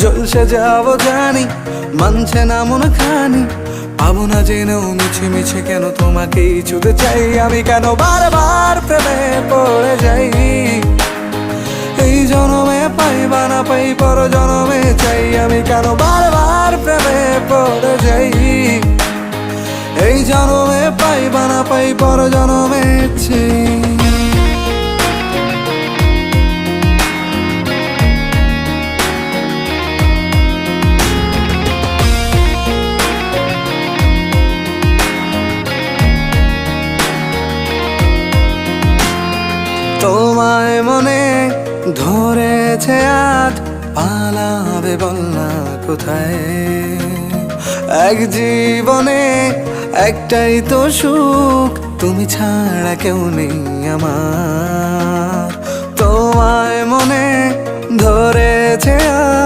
জলসে যাব জানি, মানছে না মন খানি, পাবো না জেনেও মিছে মিছে কেন তোমাকেই ছুতে চাই আমি, কেন বারবার প্রেমে পড়ে যাই। এই জনমে পাই বা না পাই পর জনমে চাই আমি, কেন বারবার প্রেমে পড়ে যাই। এই জনমে পাই বা না পাই পর জনমে চাই। তোমায় মনে ধরেছে আজ, পালাবে বল না কোথায়। এক জীবনে একটাই তো সুখ, তুমি ছাড়া কেউ নেই আমার। তোমায় মনে ধরেছে আজ।